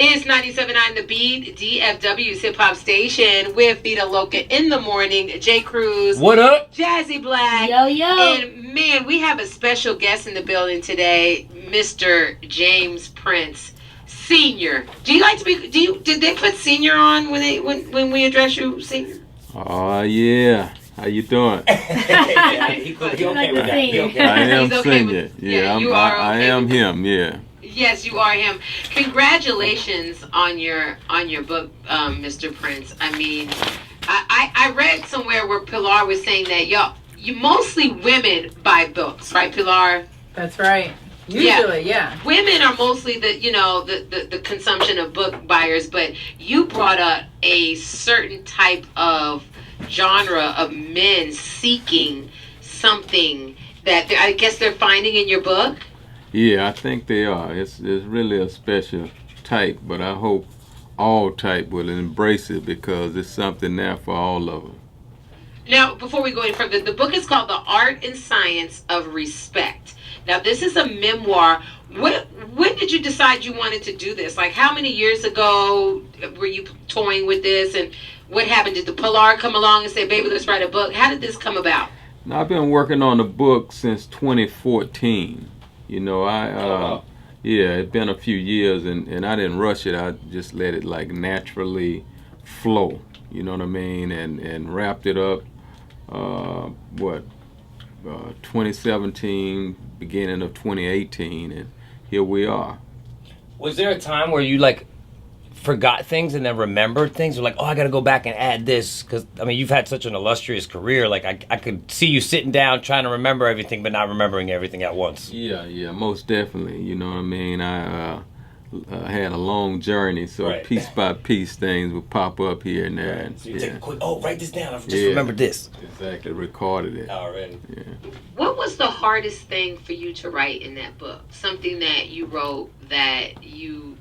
It's 97.9 The Beat, DFW's hip hop station with Vita Loca in the morning, J. Cruz. What up? Jazzy Black. Yo, yo. And man, we have a special guest in the building today, Mr. James Prince Senior. Do you like to be? Did they put senior on when we address you, senior? Oh yeah. How you doing? He okay with that. He okay. I am He's okay senior. with- Yeah, you are I okay am with- him. Yeah. Yes, you are him. Congratulations on your book, Mr. Prince. I mean, I read somewhere where Pilar was saying that you mostly women buy books, right, Pilar? That's right. Usually, yeah. Women are mostly the consumption of book buyers, but you brought up a certain type of genre of men seeking something that I guess they're finding in your book. Yeah, I think they are. It's really a special type, but I hope all type will embrace it because it's something there for all of them. Now, before we go any further, the book is called The Art and Science of Respect. Now, this is a memoir. When did you decide you wanted to do this? Like, how many years ago were you toying with this, and what happened? Did the Pilar come along and say, baby, let's write a book? How did this come about? Now, I've been working on the book since 2014. You know, yeah, it's been a few years, and I didn't rush it. I just let it, like, naturally flow, you know what I mean, and wrapped it up, 2017, beginning of 2018, and here we are. Was there a time where you, like, forgot things and then remembered things? Or like, oh, I got to go back and add this? Because, I mean, you've had such an illustrious career. Like, I could see you sitting down trying to remember everything, but not remembering everything at once. Yeah, most definitely. You know what I mean? I had a long journey, so Right. piece by piece things would pop up here and there. And, So you take a quick, write this down. I just Yeah. remembered this. Exactly, recorded it. Already. Yeah. What was the hardest thing for you to write in that book? Something that you wrote that you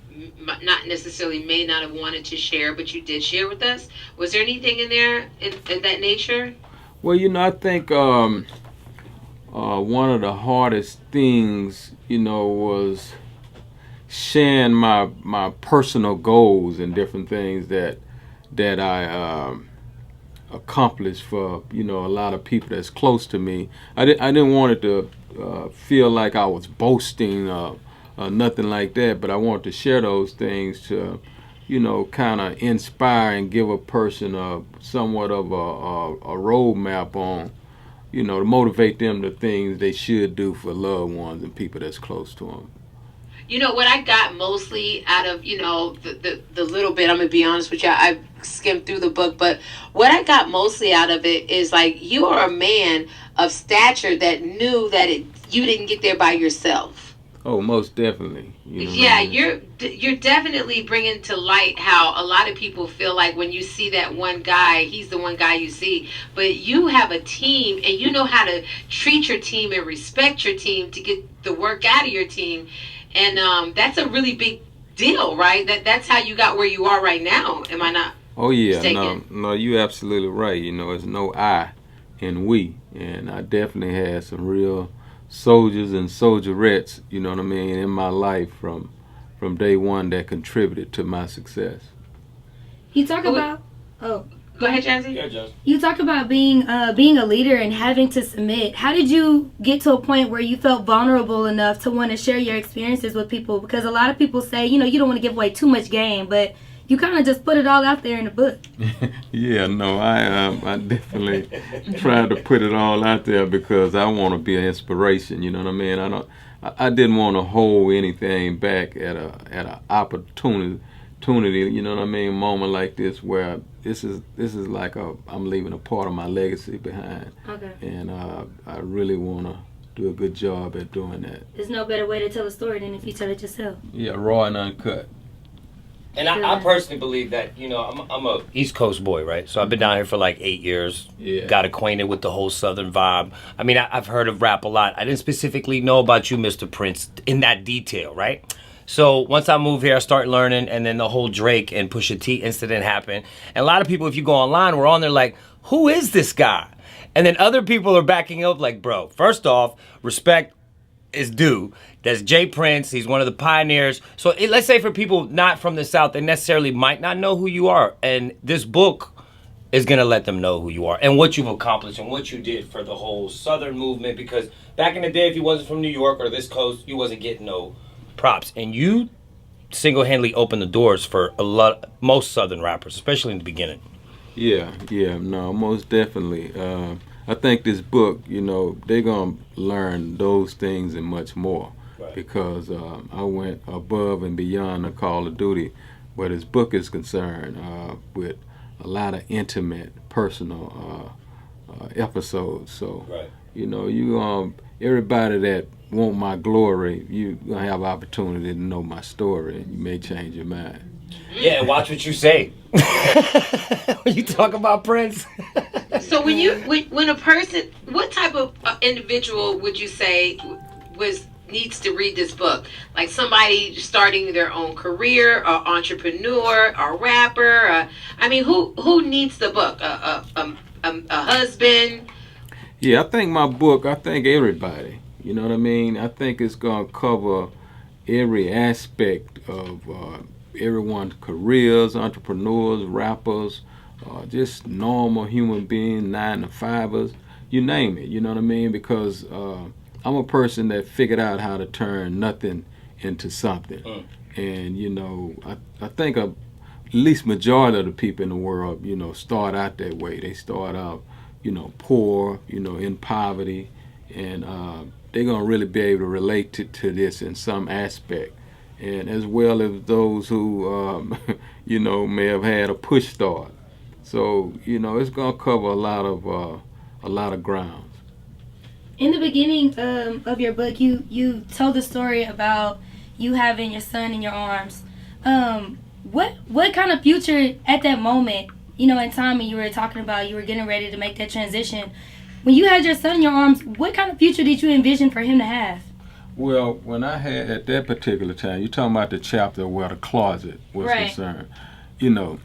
not necessarily may not have wanted to share, but you did share with us? Was there anything in there in that nature? Well, you know, I think one of the hardest things, you know, was sharing my personal goals and different things that I accomplished for, you know, a lot of people that's close to me. I didn't want it to feel like I was boasting nothing like that, but I wanted to share those things to, you know, kind of inspire and give a person somewhat of a roadmap on, you know, to motivate them to things they should do for loved ones and people that's close to them. You know, what I got mostly out of, you know, the little bit, I'm going to be honest with you, I skimmed through the book, but what I got mostly out of it is, like, you are a man of stature that knew that you didn't get there by yourself. Oh, most definitely. You know Yeah, what I mean? you're definitely bringing to light how a lot of people feel like when you see that one guy, he's the one guy you see. But you have a team, and you know how to treat your team and respect your team to get the work out of your team. And that's a really big deal, right? That's how you got where you are right now. Am I not? Oh yeah, mistaken? no, you're absolutely right. You know, it's no I in we, and I definitely had some real soldiers and soldierettes, you know what I mean, in my life from day one that contributed to my success. You talk Oh, about Go ahead, Jazzy. Yeah, Joe. you talk about being a leader and having to submit. How did you get to a point where you felt vulnerable enough to want to share your experiences with people? Because a lot of people say, you know, you don't want to give away too much game, but you kind of just put it all out there in the book. Yeah, no, I definitely tried to put it all out there because I want to be an inspiration. You know what I mean? I didn't want to hold anything back at a opportunity. You know what I mean? Moment like this where this is like I'm leaving a part of my legacy behind. Okay. And I really want to do a good job at doing that. There's no better way to tell a story than if you tell it yourself. Yeah, raw and uncut. And I personally believe that, you know, I'm a East Coast boy, right? So I've been down here for like 8 years. Yeah. Got acquainted with the whole Southern vibe. I mean, I've heard of rap a lot. I didn't specifically know about you, Mr. Prince, in that detail, right? So once I moved here, I started learning, and then the whole Drake and Pusha T incident happened. And a lot of people, if you go online, were on there like, who is this guy? And then other people are backing up like, bro, first off, respect is due. That's Jay Prince. He's one of the pioneers. So let's say for people not from the South, they necessarily might not know who you are. And this book is going to let them know who you are and what you've accomplished and what you did for the whole Southern movement. Because back in the day, if you wasn't from New York or this coast, you wasn't getting no props. And you single-handedly opened the doors for most Southern rappers, especially in the beginning. Yeah, no, most definitely. I think this book, you know, they're going to learn those things and much more. Right. Because I went above and beyond the call of duty where this book is concerned, with a lot of intimate, personal episodes. So, right. You know, everybody that want my glory, you gonna have opportunity to know my story, and you may change your mind. Yeah, and watch what you say when you talk about Prince. So when a person, what type of individual would you say needs to read this book? Like somebody starting their own career, or entrepreneur, or rapper? I mean, who needs the book? A husband? Yeah, I think my book, I think everybody. You know what I mean? I think it's going to cover every aspect of everyone's careers, entrepreneurs, rappers, just normal human beings, 9-to-5ers, you name it. You know what I mean? Because I'm a person that figured out how to turn nothing into something. And, you know, I think at least majority of the people in the world, you know, start out that way. They start out, you know, poor, you know, in poverty, and they're going to really be able to relate to this in some aspect. And as well as those who, you know, may have had a push start. So, you know, it's going to cover a lot of grounds. In the beginning of your book, you told the story about you having your son in your arms. What kind of future at that moment, you know, in time when you were talking about you were getting ready to make that transition, when you had your son in your arms, what kind of future did you envision for him to have? Well, when I had, at that particular time, you're talking about the chapter where the closet was concerned. You know,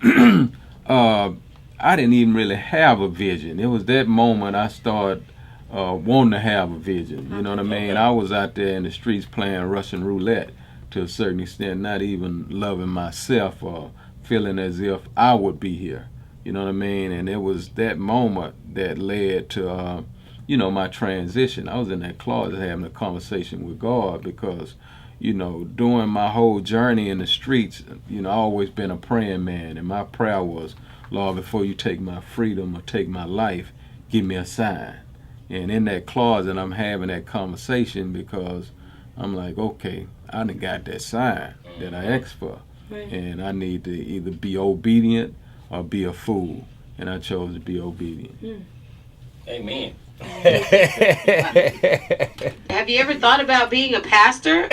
I didn't even really have a vision. It was that moment I started wanting to have a vision. You know what I mean? I was out there in the streets playing Russian roulette to a certain extent, not even loving myself or feeling as if I would be here. You know what I mean? And it was that moment that led to, you know, my transition. I was in that closet having a conversation with God because, you know, during my whole journey in the streets, you know, I've always been a praying man. And my prayer was, Lord, before you take my freedom or take my life, give me a sign. And in that closet, I'm having that conversation because I'm like, okay, I done got that sign that I asked for. And I need to either be obedient or be a fool. And I chose to be obedient. Amen. Have you ever thought about being a pastor?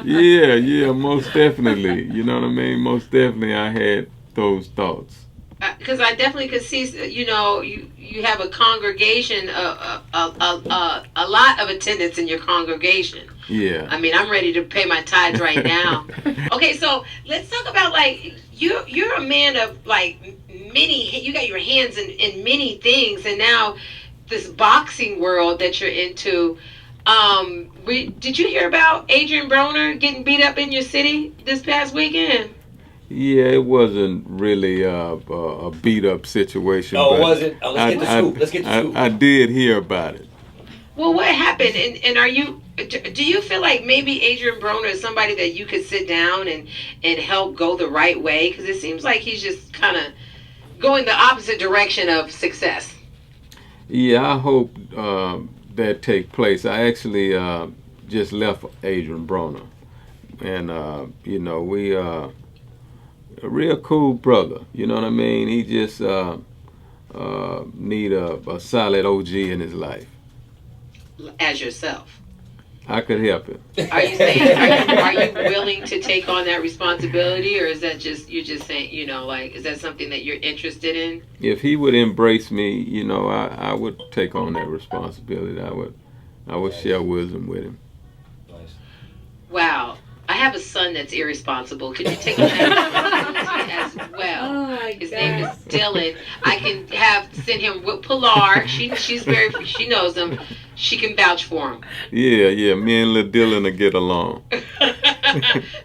Yeah, most definitely. You know what I mean? Most definitely I had those thoughts. Because I definitely could see, you know, you have a congregation, a lot of attendance in your congregation. Yeah. I mean, I'm ready to pay my tithes right now. Okay, so let's talk about, like, you're a man of, like, you got your hands in many things, and now this boxing world that you're into. Did you hear about Adrien Broner getting beat up in your city this past weekend? Yeah, it wasn't really a beat-up situation. No, it wasn't. Let's get the scoop. I did hear about it. Well, what happened? And do you feel like maybe Adrien Broner is somebody that you could sit down and help go the right way? Because it seems like he's just kind of going the opposite direction of success. Yeah, I hope that take place. I actually just left Adrien Broner. And, you know, we... a real cool brother, you know what I mean? He just need a solid OG in his life. As yourself. I could help him. Are you saying, are you willing to take on that responsibility, or is that you're just saying, you know, like, is that something that you're interested in? If he would embrace me, you know, I would take on that responsibility. I would share wisdom with him. Wow. I have a son that's irresponsible. Could you take him as well? Oh my His God. name is Dylan. I can send him with Pilar. She knows him. She can vouch for him. Yeah. Me and Lil Dylan will get along.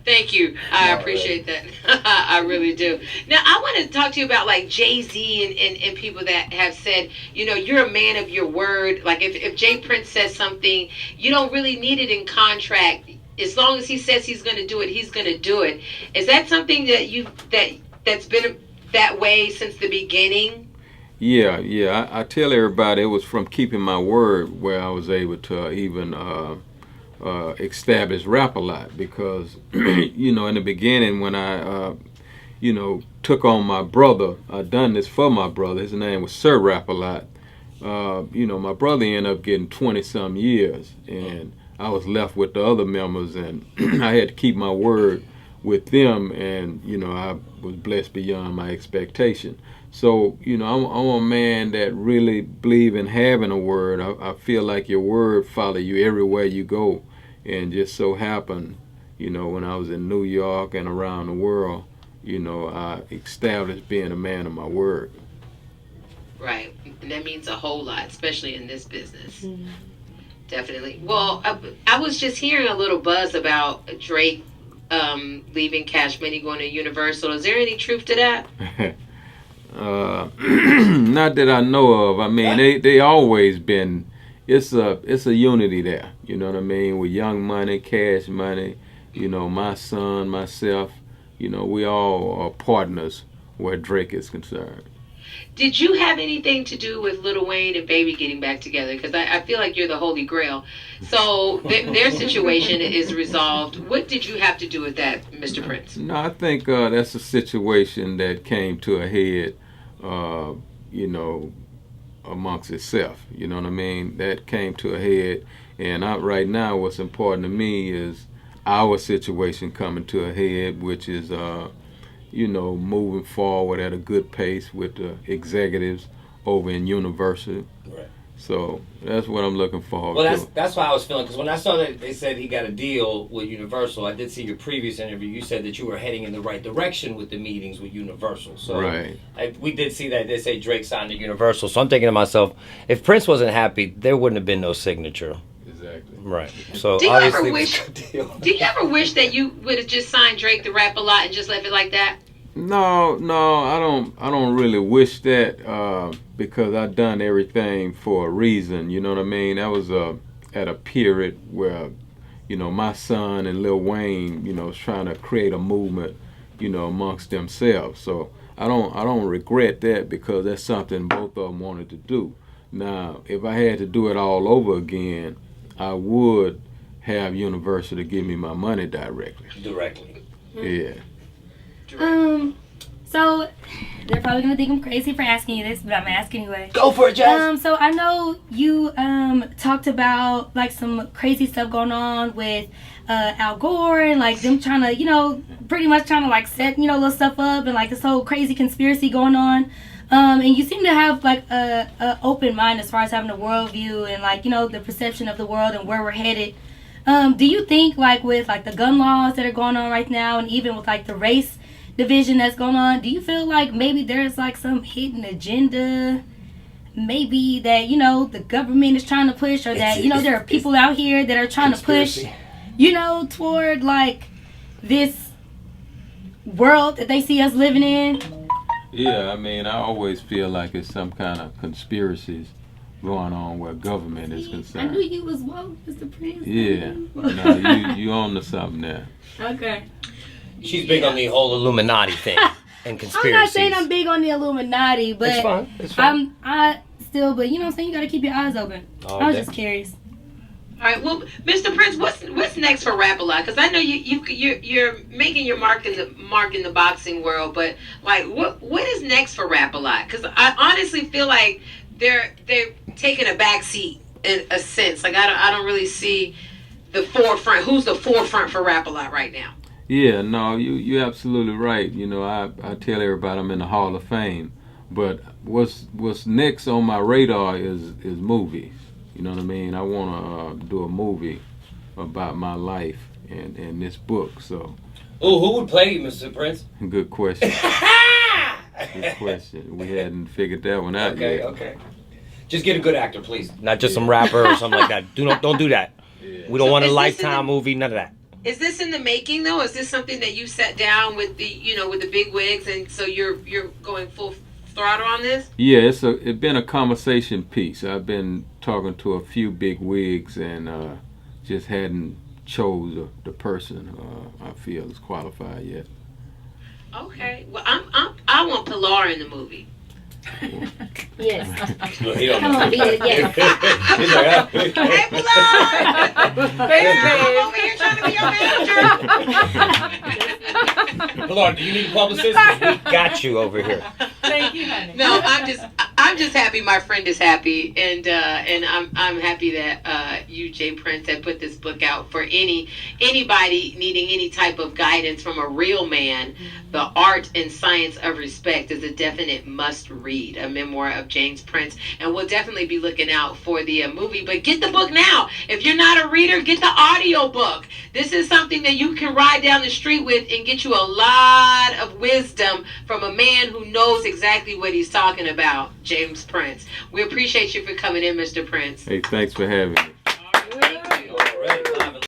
Thank you. I appreciate that. I really do. Now, I want to talk to you about like JayZ and people that have said, you know, you're a man of your word. Like if Jay Prince says something, you don't really need it in contract. As long as he says he's going to do it, he's going to do it. Is that something that that's been that way since the beginning? Yeah. I tell everybody it was from keeping my word where I was able to even establish Rap-A-Lot, because you know, in the beginning when I you know, took on my brother, I done this for my brother. His name was Sir Rap-A-Lot. You know, my brother ended up getting 20-some years, and I was left with the other members, and I had to keep my word with them, and you know, I was blessed beyond my expectation. So, you know, I'm a man that really believe in having a word. I feel like your word follow you everywhere you go. And just so happened, you know, when I was in New York and around the world, you know, I established being a man of my word. Right. And that means a whole lot, especially in this business. Definitely. Well, I was just hearing a little buzz about Drake leaving Cash Money, going to Universal. Is there any truth to that? Not that I know of. I mean, they always been. It's a unity there. You know what I mean? With Young Money, Cash Money, you know, my son, myself. You know, we all are partners where Drake is concerned. Did you have anything to do with Lil Wayne and Baby getting back together? Because I feel like you're the Holy Grail. So their situation is resolved. What did you have to do with that, Mr. Prince? No, I think that's a situation that came to a head, you know, amongst itself. You know what I mean? That came to a head. And right now what's important to me is our situation coming to a head, which is, you know, moving forward at a good pace with the executives over in Universal. Right. So that's what I'm looking for. Well, that's why I was feeling, because when I saw that they said he got a deal with Universal, I did see your previous interview. You said that you were heading in the right direction with the meetings with Universal. So right. We did see that they say Drake signed to Universal. So I'm thinking to myself, if Prince wasn't happy, there wouldn't have been no signature. Exactly. Right. So Do you obviously, ever wish? Do you ever wish that you would have just signed Drake to Rap-A-Lot and just left it like that? No, I don't really wish that, because I done everything for a reason. You know what I mean? That was at a period where, you know, my son and Lil Wayne, you know, was trying to create a movement, you know, amongst themselves. So I don't regret that, because that's something both of them wanted to do. Now, if I had to do it all over again, I would have Universal to give me my money directly. Yeah. So they're probably gonna think I'm crazy for asking you this, but I'm asking anyway. go for it, Jazz. So I know you talked about like some crazy stuff going on with Al Gore and like them trying to, you know, pretty much trying to like set, you know, little stuff up and like this whole crazy conspiracy going on. And you seem to have like a open mind as far as having a worldview and like, you know, the perception of the world and where we're headed. Do you think like with like the gun laws that are going on right now and even with like the race division that's going on, do you feel like maybe there's like some hidden agenda maybe that, you know, the government is trying to push, or that, you know, there are people out here that are trying to push, you know, toward like this world that they see us living in? Yeah, I mean, I always feel like it's some kind of conspiracies going on where government is concerned. I knew you was woke, Mr. Prince. Yeah, no, you on to something there. Okay. She's big on the whole Illuminati thing and conspiracies. I'm not saying I'm big on the Illuminati, but It's fine. But you know what I'm saying, you gotta keep your eyes open. I was just curious. All right, well, Mr. Prince, what's next for Rap-A-Lot? Because I know you're making your mark in the boxing world, but like, what is next for Rap-A-Lot? Because I honestly feel like they're taking a back seat in a sense. Like I don't really see the forefront. Who's the forefront for Rap-A-Lot right now? Yeah, no, you're absolutely right. You know, I tell everybody I'm in the Hall of Fame, but what's next on my radar is movies. You know what I mean? I want to do a movie about my life in this book. So. Oh, who would play you, Mr. Prince? Good question. Good question. We hadn't figured that one out yet. Okay. Just get a good actor, please. Not just some rapper or something like that. Don't do that. Yeah. We don't want a Lifetime movie. None of that. Is this in the making though? Is this something that you sat down with the big wigs, and so you're going full throttle on this? Yeah, it's been a conversation piece. I've been talking to a few big wigs and just hadn't chose the person I feel is qualified yet. Okay. Well, I want Pilar in the movie. Yes. Look, he don't Come know. on, beat it. Yes. He's like, Hey, Pilar! I'm over here trying to be your manager. Pilar, do you need a publicist? 'Cause we got you over here. Thank you, honey. No, I'm just happy my friend is happy, and I'm happy that you, Jay Prince, have put this book out for anybody needing any type of guidance from a real man. The Art and Science of Respect is a definite must read, a memoir of JayZ Prince, and we'll definitely be looking out for the movie. But get the book now. If you're not a reader, get the audio book. This is something that you can ride down the street with and get you a lot of wisdom from a man who knows exactly what he's talking about, JayZ Prince. We appreciate you for coming in, Mr. Prince. Hey, thanks for having me.